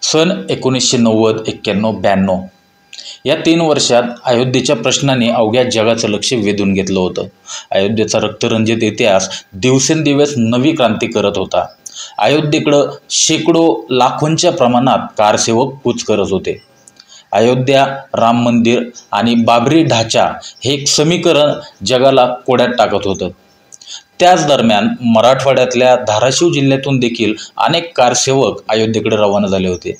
सन 1990, 91, 92 या 3 वर्षात अयोध्येच्या प्रश्नाने अवघ्या जगाचं लक्ष वेधून घेतलं होतं. अयोध्येचा रक्तरंजित इतिहास दिवसेंदिवस नवी क्रांती करत होता. अयोध्येकडं शेकडो लाखोंच्या प्रमाणात कारसेवक कूच करत होते. अयोध्या, राम मंदिर आणि बाबरी ढाचा हे एक समीकरण जगाला कोड्यात टाकत होतं. त्याच दरम्यान मराठवाड्यातल्या धाराशिव जिल्ह्यातून देखील अनेक कारसेवक अयोध्येकडे रवाना झाले होते.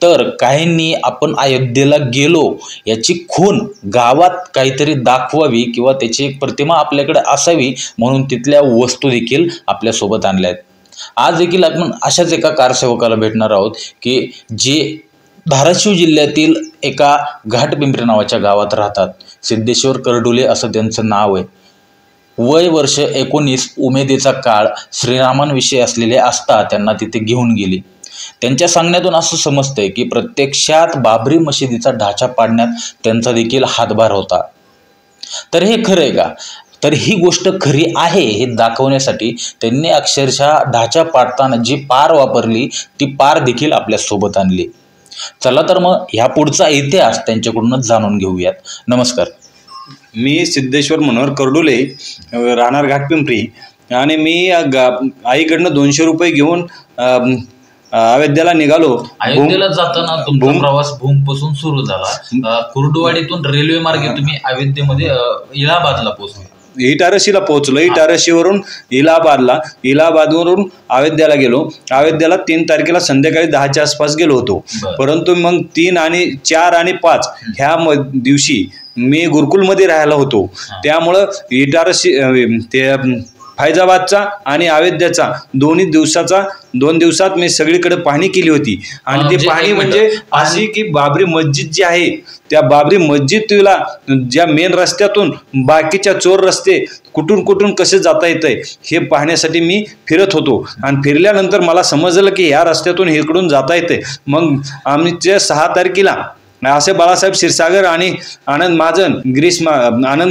तर काहींनी आपण अयोध्येला गेलो याची खूण गावात काहीतरी दाखवावी किंवा त्याची एक प्रतिमा आपल्याकडे असावी म्हणून तिथल्या वस्तू देखील आपल्यासोबत आणल्या आहेत. आज देखील आपण अशाच एका कारसेवकाला भेटणार आहोत की जे धाराशिव जिल्ह्यातील एका घाटपिंपरी नावाच्या गावात राहतात. सिद्धेश्वर करडुले असं त्यांचं नाव आहे. वय वर्ष 19, उमेदीचा काळ श्रीरामांविषयी असलेले आस्था त्यांना तिथे घेऊन गेली. त्यांच्या सांगण्यातून असं समजतंय की प्रत्यक्षात बाबरी मशिदीचा ढाचा पाडण्यात त्यांचा देखील हातभार होता. तर हे खरं आहे का? तर ही गोष्ट खरी आहे हे दाखवण्यासाठी त्यांनी अक्षरशः ढाचा पाडताना जी पार वापरली ती पार देखील आपल्यासोबत आणली. चला तर मग ह्या पुढचा इतिहास त्यांच्याकडूनच जाणून घेऊयात. नमस्कार, मी सिद्धेश्वर मनोहर करडुले, राहणार घाटपिंपरी, आणि मी आईकडनं 200 रुपये घेऊन अयोध्येला निघालो. अयोध्येला जाताना तुमचा प्रवास भूमपासून सुरू झाला. कुर्डुवाडीतून रेल्वे मार्गे तुम्ही अयोध्येमध्ये इलाहाबादला पोहोचले. इटारसीला पोहोचलो. इटारसीवरून इलाहाबादवरून अयोध्येला गेलो. अयोध्येला 3 तारखेला संध्याकाळी 10च्या आसपास गेलो होतो. परंतु मग 3 आणि 4 आणि 5 ह्या दिवशी मी गुरुकुलमध्ये राहायला होतो. त्यामुळं इटारसी ते फैजाबादचा आणि अयोध्येचा 2 दिवसात मी सगळीकडे पाहणी केली होती. आणि ती पाहणी म्हणजे अशी की बाबरी मस्जिद जी आहे त्या बाबरी मस्जिदला ज्या मेन रस्त्यातून बाकीच्या चोर रस्ते कुठून कसे जाता येतंय हे पाहण्यासाठी मी फिरत होतो. आणि फिरल्यानंतर मला समजलं की ह्या रस्त्यातून इकडून जाता येते. मग आमच्या 6 तारखेला असे बाळासाहेब क्षीरसागर आणि आनंद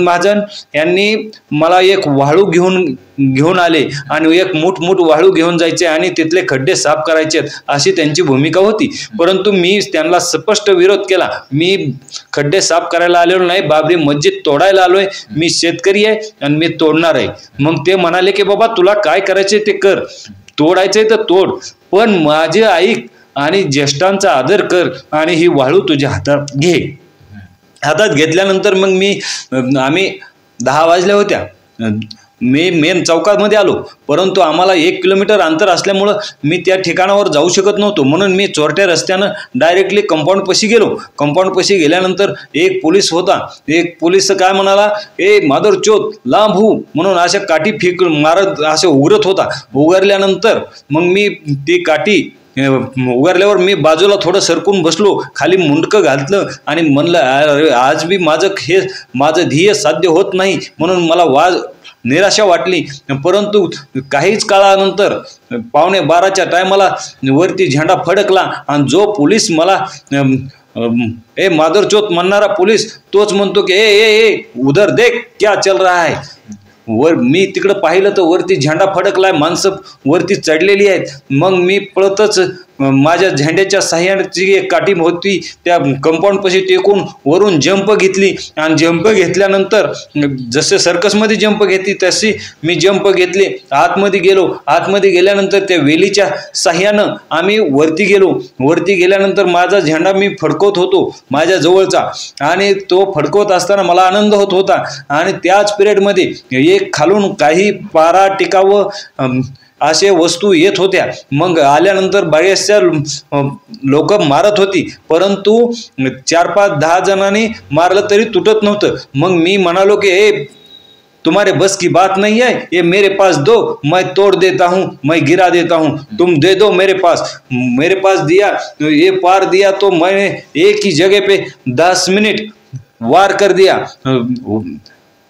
महाजन यांनी मला एक वाळू घेऊन आले आणि एक मूठ वाळू घेऊन जायचे आणि तिथले खड्डे साफ करायचे अशी त्यांची भूमिका होती. परंतु मी त्यांना स्पष्ट विरोध केला. मी खड्डे साफ करायला आलेलो नाही, बाबरी मस्जिद तोडायला आलोय. मी शेतकरी आहे आणि मी तोडणार आहे. मग ते म्हणाले की बाबा तुला काय करायचे ते कर, तोडायचंय तर तोड, पण माझे ऐक आणि ज्येष्ठांचा आदर कर आणि ही वाळू तुझ्या हातात घे. हातात घेतल्यानंतर मग आम्ही 10 वाजल्या होत्या. मी मेन चौकामध्ये आलो. परंतु आम्हाला 1 किलोमीटर अंतर असल्यामुळं मी त्या ठिकाणावर जाऊ शकत नव्हतो. म्हणून मी चोरट्या रस्त्यानं डायरेक्टली कंपाऊंडपाशी गेलो. कंपाऊंडपाशी गेल्यानंतर एक पोलीस होता. एक पोलीस काय म्हणाला, ए मादरचोद लांब हो म्हणून अशा काठी मारत असे उघरत होता. उघरल्यानंतर मग मी ती काठी उगारल्यावर मी बाजूला थोडं सरकून बसलो, खाली मुंडकं घातलं आणि म्हणलं आज बी माझं ध्येय साध्य होत नाही म्हणून मला निराशा वाटली. परंतु काहीच काळानंतर 11:15च्या टायमाला वरती झेंडा फडकला आणि जो पोलीस मला ए मादरचोत म्हणणारा पोलीस तोच म्हणतो की ए उधर देख क्या चल रहा है. मी तिकडं पाहिलं तर वरती झेंडा फडकलाय, माणसं वरती चढलेली आहेत. मग मी पळतच माझ्या झेंड्याच्या साह्याची एक काठी होती त्या कंपाऊंडपाशी टेकून वरून जंप घेतली. आणि जंप घेतल्यानंतर जसे सर्कसमध्ये जंप घेतली तशी मी जंप घेतली. आतमध्ये गेलो. आतमध्ये गेल्यानंतर त्या वेलीच्या साह्यानं आम्ही वरती गेलो. वरती गेल्यानंतर माझा झेंडा मी फडकवत होतो माझ्या जवळचा, आणि तो फडकवत असताना मला आनंद होत होता. आणि त्याच पिरियडमध्ये एक खालून काही पारा टिकावं असे वस्तू येत होत्या. मग आल्यानंतर बऱ्याचशा लोक मारत होती, परंतु 4-5-10 जणांनी मारलं तरी तुटत नव्हतं. मग मी म्हणालो की तुम्हारे बस की बात नहीं है, ये मेरे पास दो, मैं तोड़ देता हूँ, मैं गिरा देता हूँ, तुम दे दो मेरे पास दिया. ये पार दिया तो मैंने एक ही जगह पे 10 मिनट वार कर दिया.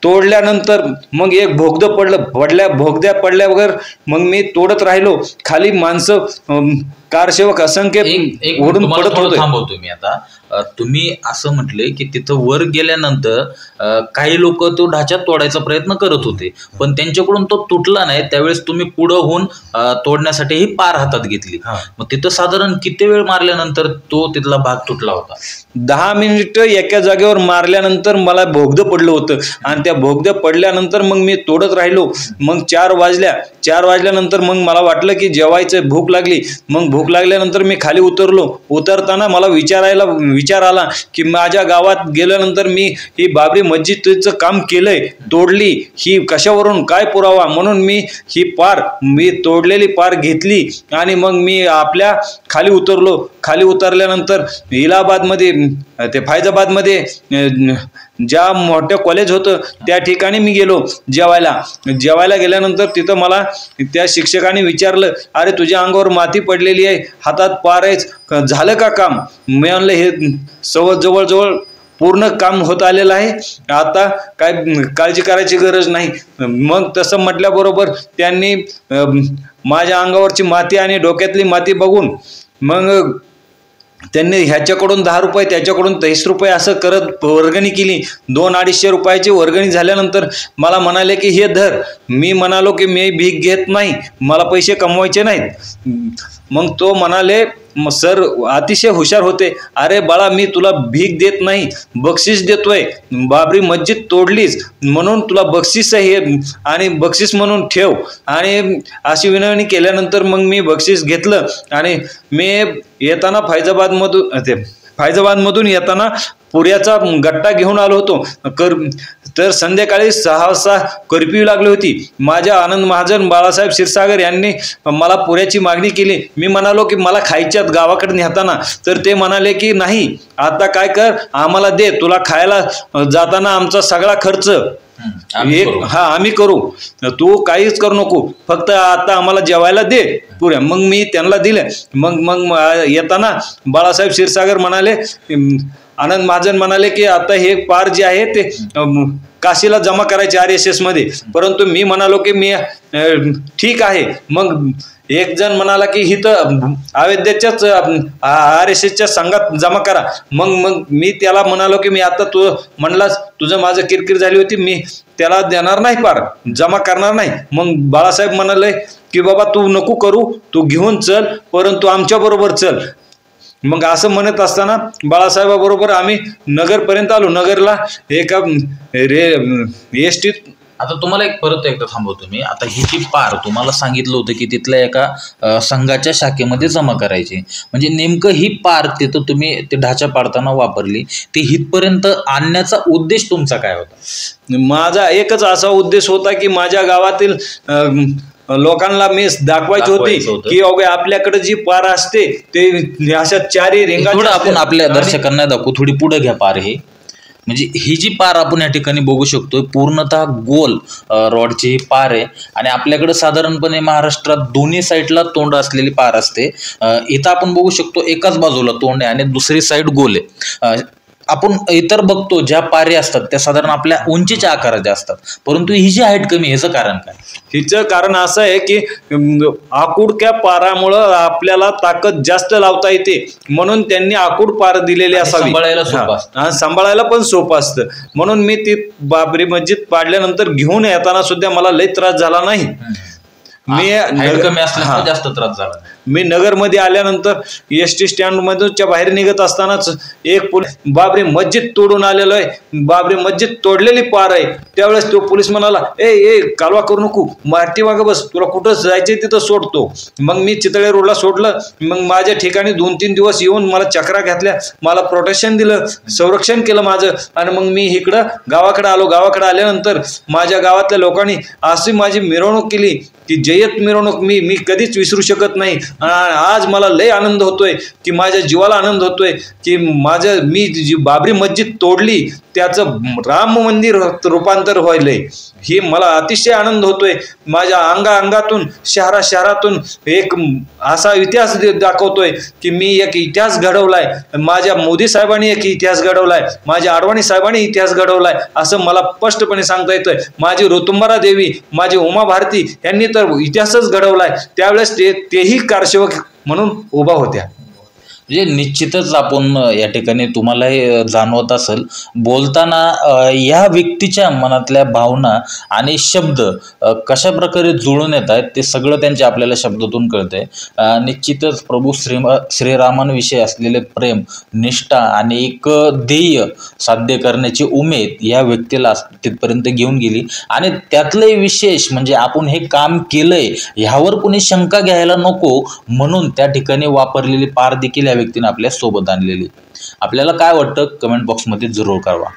तोडल्यानंतर मग एक भोगदं भोगद्या पडल्या वगैरे मग मी तोडत राहिलो. खाली माणसं कारसेवक असंख्य ओढून पडत होते. थांबवतो मी आता. तुम्ही असं म्हटले की तिथं वर गेल्यानंतर काही लोक तो ढाचा तोडायचा प्रयत्न करत होते, पण त्यांच्याकडून तो तुटला नाही. त्यावेळेस तुम्ही पुढं होऊन तोडण्यासाठी ही पार हातात घेतली. मग तिथं साधारण किती वेळ मारल्यानंतर तो तिथला भाग तुटला होता? 10 मिनिटं एका जागेवर मारल्यानंतर मला भोगदं पडलं होतं आणि त्या भोगदं पडल्यानंतर मग मी तोडत राहिलो. मग 4 वाजल्यानंतर मग मला वाटलं की जेवायचं, भूक लागली. मग भूक लागल्यानंतर मी खाली उतरलो. उतरताना मला विचार आला की माझ्या गावात गेल्यानंतर मी ही बाबरी मस्जिदचं काम केलंय, तोडली, ही कशावरून, काय पुरावा? म्हणून मी तोडलेली पार घेतली आणि मग मी आपल्या खाली उतरलो. खाली उतरल्यानंतर फैजाबादमध्ये ज्या मोठं कॉलेज होतं त्या ठिकाणी मी गेलो जेवायला गेल्यानंतर तिथं मला त्या शिक्षकाने विचारलं, अरे तुझ्या अंगावर माती पडलेली आहे, हातात पार आहेच, झालं का काम? मी म्हणलं हे जवळजवळ पूर्ण काम होत आलेलं आहे, आता काय काळजी करायची गरज नाही. मग तसं म्हटल्याबरोबर त्यांनी माझ्या अंगावरची माती आणि डोक्यातली माती बघून मग त्यांनी ह्याच्याकडून 10 रुपये, त्याच्याकडून 30 रुपये असं करत वर्गणी केली. 200-250 रुपयाची वर्गणी झाल्यानंतर मला म्हणाले की हे धर. मी म्हणालो की मी भीक घेत नाही, मला पैसे कमवायचे नाहीत. मग तो म्हणाले, सर अतिशय हुशार होते, अरे बाळा मी तुला भीक देत नाही, बक्षीस देतोय. बाबरी मस्जिद तोडलीस म्हणून तुला बक्षीस आहे आणि बक्षीस म्हणून ठेव. आणि अशी विनवणी केल्यानंतर मग मी बक्षीस घेतलं आणि मी येताना फैजाबादमधून येताना पुऱ्याचा गट्टा घेऊन आलो होतो. तर संध्याकाळी 6 वाजता कर्फ्यू लागली होती. माझ्या आनंद महाजन, बाळासाहेब क्षीरसागर यांनी मला पुऱ्याची मागणी केली. मी म्हणालो की मला खायच्यात गावाकडे नेताना. तर ते म्हणाले की नाही, आता काय कर, आम्हाला दे, तुला खायला जाताना आमचा सगळा खर्च आम्ही करू, तू काहीच करू नको, फक्त आता आम्हाला जेवायला दे पुऱ्या. मग मी त्यांना दिले. मग येताना बाळासाहेब क्षीरसागर म्हणाले, आनंद महाजन म्हणाले की आता हे पार जे आहे ते काशीला जमा करायचे RSS मध्ये. परंतु मी म्हणालो की मी ठीक आहे. मग एक जण म्हणाला की ही तर अयोध्येच्याच RSSच्या संघात जमा करा. मग मी त्याला म्हणालो की मी आता तू म्हणलास तुझं माझं किरकिर झाली होती, मी त्याला देणार नाही, पार जमा करणार नाही. मग बाळासाहेब म्हणाले की बाबा तू नको करू, तू घेऊन चल, परंतु आमच्या बरोबर चल. मग असं म्हणत असताना बाळासाहेबाबरोबर आम्ही नगरपर्यंत आलो. नगरला एका एसटीत. आता तुम्हाला परत एकदा थांबवतो मी. आता ही जी पार तुम्हाला सांगितलं होतं की तिथल्या एका संघाच्या शाखेमध्ये जमा करायची, म्हणजे नेमकं ही पार तिथं तुम्ही ते ढाचा पाडताना वापरली, ती हितपर्यंत आणण्याचा उद्देश तुमचा काय होता? माझा एकच असा उद्देश होता की माझ्या गावातील लोकांना मी दाखवायची होती की अवघे आपल्याकडे जी पार असते ते अशा 4 रिंगा. थोडं आपण आपल्या दर्शकांना दाखवू, थोडी पुढे घ्या पार. हे म्हणजे ही जी पार आपण या ठिकाणी बघू शकतोय, पूर्णतः गोल रॉडची ही पार आहे. आणि आपल्याकडे साधारणपणे महाराष्ट्रात दोन्ही साईडला तोंड असलेली पार असते. इथं आपण बघू शकतो एकाच बाजूला तोंड आहे आणि दुसरी साईड गोल आहे. आपण इतर बघतो ज्या पारे असतात त्या साधारण आपल्या उंचीच्या आकाराच्या असतात, परंतु ही जी हाईट कमी, ह्याचं कारण काय? हिचं कारण असं आहे की आकुडक्या पारामुळं आपल्याला ताकद जास्त लावता येते, म्हणून त्यांनी आकुड पार दिलेली असावी. सांभाळायला पण सोपं असतं. म्हणून मी ती बाबरी मस्जिद पाडल्यानंतर घेऊन येताना सुद्धा मला लई त्रास झाला नाही. जास्त त्रास झाला. मी नगरमध्ये आल्यानंतर ST स्टँडमधूनच्या बाहेर निघत असतानाच एक पोलीस बाबरी मस्जिद तोडून आलेलो आहे, बाबरी मस्जिद तोडलेली पार आहे. त्यावेळेस तो पोलीस म्हणाला, ए कालवा करू नको, मारती मागं बस, तुला कुठं जायचे तिथं सोडतो. मग मी चितळे रोडला सोडलं. मग माझ्या ठिकाणी 2-3 दिवस येऊन मला चक्रा घातल्या, मला प्रोटेक्शन दिलं, संरक्षण केलं माझं. आणि मग मी इकडं गावाकडे आलो. गावाकडे आल्यानंतर माझ्या गावातल्या लोकांनी अशी माझी मिरवणूक केली की जय्यत मिरवणूक मी कधीच विसरू शकत नाही. आज मला लय आनंद होतोय की माझ्या जीवाला आनंद होतोय की मी जी बाबरी मस्जिद तोडली त्याचं राम मंदिर रूपांतर व्हायलंय, ही मला अतिशय आनंद होतोय. माझ्या अंगातून शहरातून एक असा इतिहास दाखवतोय की मी एक इतिहास घडवलाय. माझ्या मोदी साहेबांनी एक इतिहास घडवलाय, माझ्या आडवाणी साहेबांनी इतिहास घडवलाय, असं मला स्पष्टपणे सांगता येतंय. माझी ऋतुंबरा देवी, माझी उमा भारती यांनी तर इतिहासच घडवलाय. त्यावेळेस तेही कारसेवक म्हणून उभा होत्या. म्हणजे निश्चितच आपण या ठिकाणी तुम्हालाही जाणवत असेल बोलताना या व्यक्तीच्या मनातल्या भावना आणि शब्द कशा प्रकारे जुळून येत आहेत ते सगळं त्यांच्या आपल्याला शब्दातून कळतंय. निश्चितच प्रभू श्रीरामांविषयी असलेले प्रेम, निष्ठा आणि एक ध्येय साध्य करण्याची उमेद या व्यक्तीला तिथपर्यंत घेऊन गेली. आणि त्यातलंही विशेष म्हणजे आपण हे काम केलंय ह्यावर कोणी शंका घ्यायला नको म्हणून त्या ठिकाणी वापरलेली पार देखील या व्यक्तीने आपल्या सोबत आणलेली. आपल्याला काय वाटतं कमेंट बॉक्समध्ये जरूर कळवा.